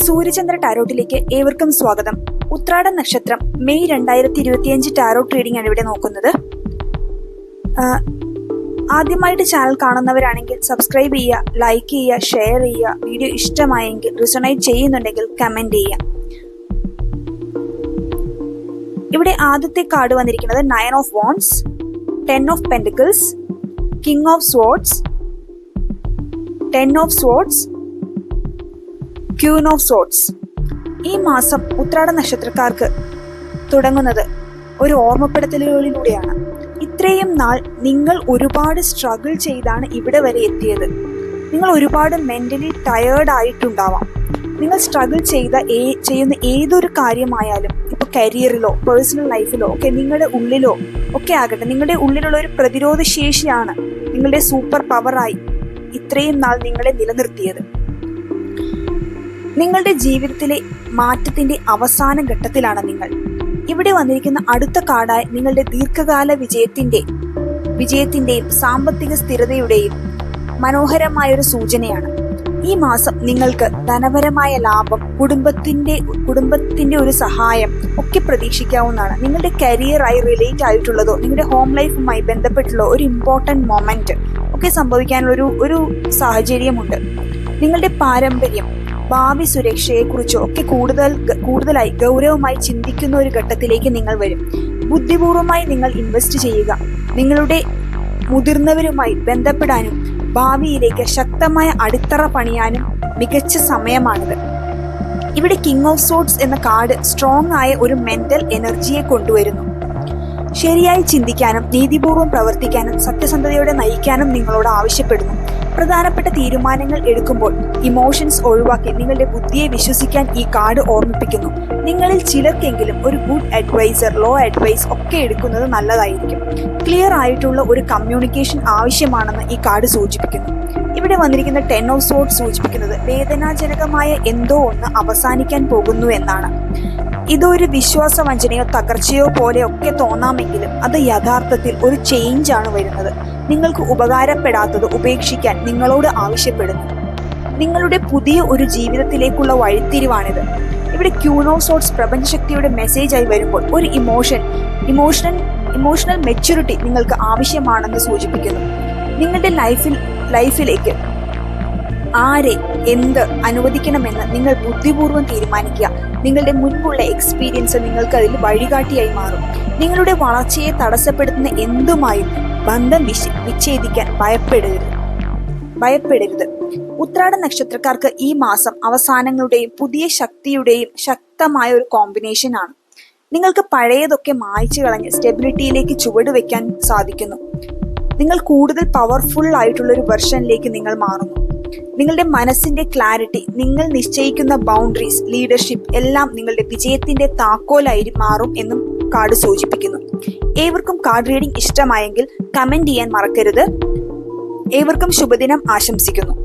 സൂര്യചന്ദ്ര ടാരോട്ടിലേക്ക് ഏവർക്കും സ്വാഗതം. ഉത്രാടം നക്ഷത്രം മെയ് 2025 ടാരോട്ട് റീഡിംഗ് ആണ് ഇവിടെ നോക്കുന്നത്. ആദ്യമായിട്ട് ചാനൽ കാണുന്നവരാണെങ്കിൽ സബ്സ്ക്രൈബ് ചെയ്യുക, ലൈക്ക് ചെയ്യുക, ഷെയർ ചെയ്യുക. വീഡിയോ ഇഷ്ടമായെങ്കിൽ റിസൊണേറ്റ് ചെയ്യുന്നുണ്ടെങ്കിൽ കമന്റ് ചെയ്യുക. ഇവിടെ ആദ്യത്തെ കാർഡ് വന്നിരിക്കുന്നത് 9 of wants, 10 of pentacles, king of swords, 10 of swords, queen of swords. ഈ മാസം ഉത്രാട നക്ഷത്രക്കാർക്ക് തുടങ്ങുന്നത് ഒരു ഓർമ്മപ്പെടുത്തലുകളിലൂടെയാണ്. ഇത്രയും നാൾ നിങ്ങൾ ഒരുപാട് സ്ട്രഗിൾ ചെയ്താണ് ഇവിടെ വരെ എത്തിയത്. നിങ്ങൾ ഒരുപാട് മെന്റലി ടയേർഡ് ആയിട്ടുണ്ടാവാം. നിങ്ങൾ സ്ട്രഗിൾ ചെയ്യുന്ന ഏതൊരു കാര്യമായാലും, ഇപ്പോൾ കരിയറിലോ പേഴ്സണൽ ലൈഫിലോ ഒക്കെ, നിങ്ങളുടെ ഉള്ളിലോ ഒക്കെ ആകട്ടെ, നിങ്ങളുടെ ഉള്ളിലുള്ള ഒരു പ്രതിരോധ ശേഷിയാണ് നിങ്ങളുടെ സൂപ്പർ പവറായി ഇത്രയും നാൾ നിങ്ങളെ നിലനിർത്തിയത്. നിങ്ങളുടെ ജീവിതത്തിലെ മാറ്റത്തിന്റെ അവസാന ഘട്ടത്തിലാണ് നിങ്ങൾ. ഇവിടെ വന്നിരിക്കുന്ന അടുത്ത കാർഡായി നിങ്ങളുടെ ദീർഘകാല വിജയത്തിന്റെയും സാമ്പത്തിക സ്ഥിരതയുടെയും മനോഹരമായൊരു സൂചനയാണ്. ഈ മാസം നിങ്ങൾക്ക് ധനപരമായ ലാഭം, കുടുംബത്തിന്റെ ഒരു സഹായം ഒക്കെ പ്രതീക്ഷിക്കാവുന്നതാണ്. നിങ്ങളുടെ കരിയറായി റിലേറ്റ് ആയിട്ടുള്ളതോ നിങ്ങളുടെ ഹോം ലൈഫുമായി ബന്ധപ്പെട്ടുള്ള ഒരു ഇമ്പോർട്ടന്റ് മൊമെന്റ് ഒക്കെ സംഭവിക്കാനുള്ള ഒരു സാഹചര്യമുണ്ട്. നിങ്ങളുടെ പാരമ്പര്യം, ഭാവി സുരക്ഷയെക്കുറിച്ചോ ഒക്കെ കൂടുതലായി ഗൗരവമായി ചിന്തിക്കുന്ന ഒരു ഘട്ടത്തിലേക്ക് നിങ്ങൾ വരും. ബുദ്ധിപൂർവമായി നിങ്ങൾ ഇൻവെസ്റ്റ് ചെയ്യുക. നിങ്ങളുടെ മുതിർന്നവരുമായി ബന്ധപ്പെടാനും ഭാവിയിലേക്ക് ശക്തമായ അടിത്തറ പണിയാനും മികച്ച സമയമാണിത്. ഇവിടെ കിങ് ഓഫ് സോർഡ്സ് എന്ന കാർഡ് സ്ട്രോങ് ആയ ഒരു മെന്റൽ എനർജിയെ കൊണ്ടുവരുന്നു. ശരിയായി ചിന്തിക്കാനും നീതിപൂർവ്വം പ്രവർത്തിക്കാനും സത്യസന്ധതയോടെ നയിക്കാനും നിങ്ങളോട് ആവശ്യപ്പെടുന്നു. പ്രധാനപ്പെട്ട തീരുമാനങ്ങൾ എടുക്കുമ്പോൾ ഇമോഷൻസ് ഒഴിവാക്കി നിങ്ങളുടെ ബുദ്ധിയെ വിശ്വസിക്കാൻ ഈ കാർഡ് ഓർമ്മിപ്പിക്കുന്നു. നിങ്ങളിൽ ചിലർക്കെങ്കിലും ഒരു ഗുഡ് അഡ്വൈസർ, ലോ അഡ്വൈസ് ഒക്കെ എടുക്കുന്നത് നല്ലതായിരിക്കും. ക്ലിയർ ആയിട്ടുള്ള ഒരു കമ്മ്യൂണിക്കേഷൻ ആവശ്യമാണെന്ന് ഈ കാർഡ് സൂചിപ്പിക്കുന്നു. ഇവിടെ വന്നിരിക്കുന്ന 10 ഓഫ് സ്വോർഡ്സ് സൂചിപ്പിക്കുന്നത് വേദനാജനകമായ എന്തോ ഒന്ന് അവസാനിക്കാൻ പോകുന്നു എന്നാണ്. ഇതൊരു വിശ്വാസവഞ്ചനയോ തകർച്ചയോ പോലെ ഒക്കെ തോന്നാമെങ്കിലും അത് യഥാർത്ഥത്തിൽ ഒരു ചേഞ്ച് ആണ് വരുന്നത്. നിങ്ങൾക്ക് ഉപകാരപ്പെടാത്തത് ഉപേക്ഷിക്കാൻ നിങ്ങളോട് ആവശ്യപ്പെടുന്നു. നിങ്ങളുടെ പുതിയ ഒരു ജീവിതത്തിലേക്കുള്ള വഴിത്തിരിവാണിത്. ഇവിടെ ക്യൂൻ ഓഫ് സോർഡ്സ് പ്രപഞ്ചശക്തിയുടെ മെസ്സേജായി വരുമ്പോൾ ഒരു ഇമോഷണൽ മെച്യൂരിറ്റി നിങ്ങൾക്ക് ആവശ്യമാണെന്ന് സൂചിപ്പിക്കുന്നു. നിങ്ങളുടെ ലൈഫിലേക്ക് ആരെ എന്ത് അനുവദിക്കണമെന്ന് നിങ്ങൾ ബുദ്ധിപൂർവ്വം തീരുമാനിക്കുക. നിങ്ങളുടെ മുൻപുള്ള എക്സ്പീരിയൻസ് നിങ്ങൾക്ക് അതിൽ വഴികാട്ടിയായി മാറും. നിങ്ങളുടെ വളർച്ചയെ തടസ്സപ്പെടുത്തുന്ന എന്തുമായും ബന്ധം വിച്ഛേദിക്കാൻ ഭയപ്പെടരുത്. ഉത്രാട നക്ഷത്രക്കാർക്ക് ഈ മാസം അവസാനങ്ങളുടെയും പുതിയ ശക്തിയുടെയും ശക്തമായ ഒരു കോമ്പിനേഷൻ ആണ്. നിങ്ങൾക്ക് പഴയതൊക്കെ മായ്ച്ചു കളഞ്ഞ് സ്റ്റെബിലിറ്റിയിലേക്ക് ചുവടുവെക്കാൻ സാധിക്കുന്നു. നിങ്ങൾ കൂടുതൽ പവർഫുൾ ആയിട്ടുള്ള ഒരു വെർഷനിലേക്ക് നിങ്ങൾ മാറുന്നു. നിങ്ങളുടെ മനസ്സിന്റെ ക്ലാരിറ്റി, നിങ്ങൾ നിശ്ചയിക്കുന്ന ബൗണ്ടറീസ്, ലീഡർഷിപ്പ് എല്ലാം നിങ്ങളുടെ വിജയത്തിന്റെ താക്കോലായി മാറും എന്നും കാർഡ് സൂചിപ്പിക്കുന്നു. ഏവർക്കും കാർഡ് റീഡിംഗ് ഇഷ്ടമായെങ്കിൽ കമന്റ് ചെയ്യാൻ മറക്കരുത്. ഏവർക്കും ശുഭദിനം ആശംസിക്കുന്നു.